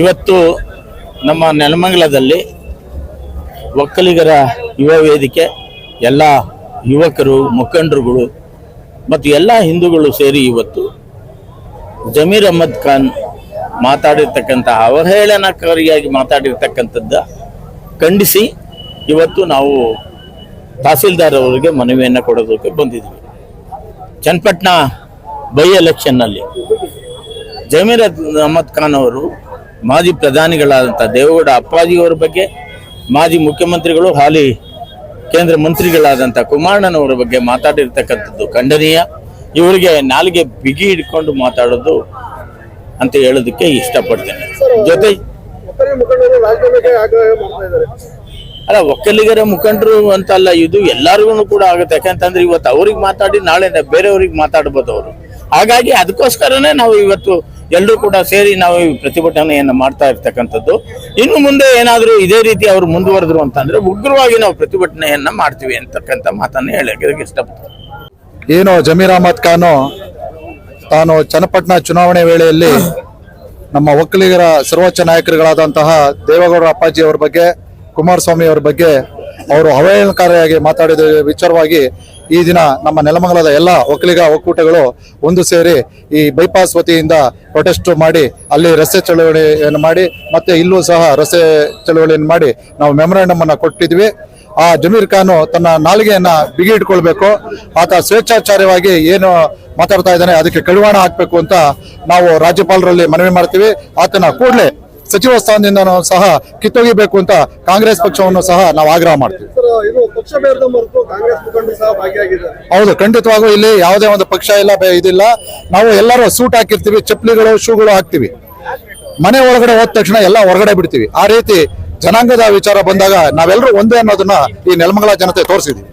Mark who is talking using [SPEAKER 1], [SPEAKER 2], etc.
[SPEAKER 1] ಇವತ್ತು ನಮ್ಮ ನೆಲಮಂಗಲದಲ್ಲಿ ಒಕ್ಕಲಿಗರ ಯುವ ವೇದಿಕೆ ಎಲ್ಲ ಯುವಕರು ಮುಖಂಡರುಗಳು ಮತ್ತು ಎಲ್ಲ ಹಿಂದೂಗಳು ಸೇರಿ ಇವತ್ತು ಜಮೀರ್ ಅಹಮದ್ ಖಾನ್ ಮಾತಾಡಿರ್ತಕ್ಕಂಥ ಅವಹೇಳನಕಾರಿಯಾಗಿ ಮಾತಾಡಿರ್ತಕ್ಕಂಥದ್ದು ಖಂಡಿಸಿ ಇವತ್ತು ನಾವು ತಹಸೀಲ್ದಾರ್ ಅವರಿಗೆ ಮನವಿಯನ್ನು ಕೊಡೋದಕ್ಕೆ ಬಂದಿದ್ವಿ. ಚನ್ನಪಟ್ಟಣ ಬೈ ಎಲೆಕ್ಷನ್ನಲ್ಲಿ ಜಮೀರ್ ಅಹಮದ್ ಖಾನ್ ಅವರು ಮಾಜಿ ಪ್ರಧಾನಿಗಳಾದಂಥ ದೇವೇಗೌಡ ಅಪ್ಪಾಜಿಯವರ ಬಗ್ಗೆ, ಮಾಜಿ ಮುಖ್ಯಮಂತ್ರಿಗಳು ಹಾಲಿ ಕೇಂದ್ರ ಮಂತ್ರಿಗಳಾದಂಥ ಕುಮಾರಣ್ಣನವರ ಬಗ್ಗೆ ಮಾತಾಡಿರ್ತಕ್ಕಂಥದ್ದು ಖಂಡನೀಯ. ಇವರಿಗೆ ನಾಲಿಗೆ ಬಿಗಿ ಹಿಡ್ಕೊಂಡು ಮಾತಾಡೋದು ಅಂತ ಹೇಳೋದಕ್ಕೆ ಇಷ್ಟಪಡ್ತೇನೆ. ಜೊತೆ ಅಲ್ಲ, ಒಕ್ಕಲಿಗರ ಮುಖಂಡರು ಅಂತಲ್ಲ, ಇದು ಎಲ್ಲರಿಗೂ ಕೂಡ ಆಗುತ್ತೆ. ಯಾಕಂತಂದ್ರೆ ಇವತ್ತು ಅವ್ರಿಗೆ ಮಾತಾಡಿ ನಾಳೆ ಬೇರೆಯವ್ರಿಗೆ ಮಾತಾಡ್ಬೋದು ಅವರು. ಹಾಗಾಗಿ ಅದಕ್ಕೋಸ್ಕರನೇ ನಾವು ಇವತ್ತು ಎಲ್ಲರೂ ಕೂಡ ಸೇರಿ ನಾವು ಈ ಪ್ರತಿಭಟನೆಯನ್ನು ಮಾಡ್ತಾ ಇರ್ತಕ್ಕಂಥದ್ದು. ಇನ್ನು ಮುಂದೆ ಏನಾದರೂ ಇದೇ ರೀತಿ ಅವರು ಮುಂದುವರೆದ್ರು ಅಂತಂದ್ರೆ ಉಗ್ರವಾಗಿ ನಾವು ಪ್ರತಿಭಟನೆಯನ್ನ ಮಾಡ್ತೀವಿ ಅಂತಕ್ಕಂಥ ಮಾತನ್ನು ಹೇಳಕ್ಕೆ ಇಷ್ಟಪಡ್ತೀನಿ.
[SPEAKER 2] ಏನು ಜಮೀರ್ ಅಹಮದ್ ಖಾನ್ ತಾನು ಚನ್ನಪಟ್ಟಣ ಚುನಾವಣೆ ವೇಳೆಯಲ್ಲಿ ನಮ್ಮ ಒಕ್ಕಲಿಗರ ಸರ್ವೋಚ್ಚ ನಾಯಕರುಗಳಾದಂತಹ ದೇವೇಗೌಡ ಅಪ್ಪಾಜಿ ಅವರ ಬಗ್ಗೆ, ಕುಮಾರಸ್ವಾಮಿ ಅವರ ಬಗ್ಗೆ ಅವರು ಅವಹೇಳನಕಾರಿಯಾಗಿ ಮಾತಾಡಿದ ವಿಚಾರವಾಗಿ ಈ ದಿನ ನಮ್ಮ ನೆಲಮಂಗಲದ ಎಲ್ಲ ಒಕ್ಕಲಿಗ ಒಕ್ಕೂಟಗಳು ಒಂದು ಸೇರಿ ಈ ಬೈಪಾಸ್ ವತಿಯಿಂದ ಪ್ರೊಟೆಸ್ಟ್ ಮಾಡಿ ಅಲ್ಲಿ ರಸ್ತೆ ಚಳವಳಿಯನ್ನು ಮಾಡಿ ಮತ್ತೆ ಇಲ್ಲೂ ಸಹ ರಸ್ತೆ ಚಳವಳಿಯನ್ನು ಮಾಡಿ ನಾವು ಮೆಮೊರಾಂಡಮ್ ಅನ್ನ ಕೊಟ್ಟಿದ್ವಿ. ಆ ಜಮೀರ್ ಖಾನ್ ತನ್ನ ನಾಲಿಗೆಯನ್ನ ಬಿಗಿ ಇಟ್ಕೊಳ್ಬೇಕು. ಆತ ಸ್ವೇಚ್ಛಾಚಾರ್ಯವಾಗಿ ಏನು ಮಾತಾಡ್ತಾ ಇದ್ದಾನೆ ಅದಕ್ಕೆ ಕಡಿವಾಣ ಹಾಕಬೇಕು ಅಂತ ನಾವು ರಾಜ್ಯಪಾಲರಲ್ಲಿ ಮನವಿ ಮಾಡ್ತೀವಿ. ಆತನ ಕೂಡಲೇ ಸಚಿವ ಸ್ಥಾನದಿಂದ ಸಹ ಕಿತ್ತೊಗಿಬೇಕು ಅಂತ ಕಾಂಗ್ರೆಸ್ ಪಕ್ಷವನ್ನು ಸಹ ನಾವು ಆಗ್ರಹ ಮಾಡ್ತೀವಿ. ಹೌದು, ಖಂಡಿತವಾಗೂ ಇಲ್ಲಿ ಯಾವುದೇ ಒಂದು ಪಕ್ಷ ಇಲ್ಲ, ಇದಿಲ್ಲ. ನಾವು ಎಲ್ಲರೂ ಸೂಟ್ ಹಾಕಿರ್ತೀವಿ, ಚಪ್ಪಲಿಗಳು ಶೂಗಳು ಹಾಕ್ತಿವಿ. ಮನೆ ಒಳಗಡೆ ಹೋದ ತಕ್ಷಣ ಎಲ್ಲ ಹೊರಗಡೆ ಬಿಡ್ತೀವಿ. ಆ ರೀತಿ ಜನಾಂಗದ ವಿಚಾರ ಬಂದಾಗ ನಾವೆಲ್ಲರೂ ಒಂದೇ ಅನ್ನೋದನ್ನ ಈ ನೆಲಮಂಗಲ ಜನತೆ ತೋರಿಸಿದ್ವಿ.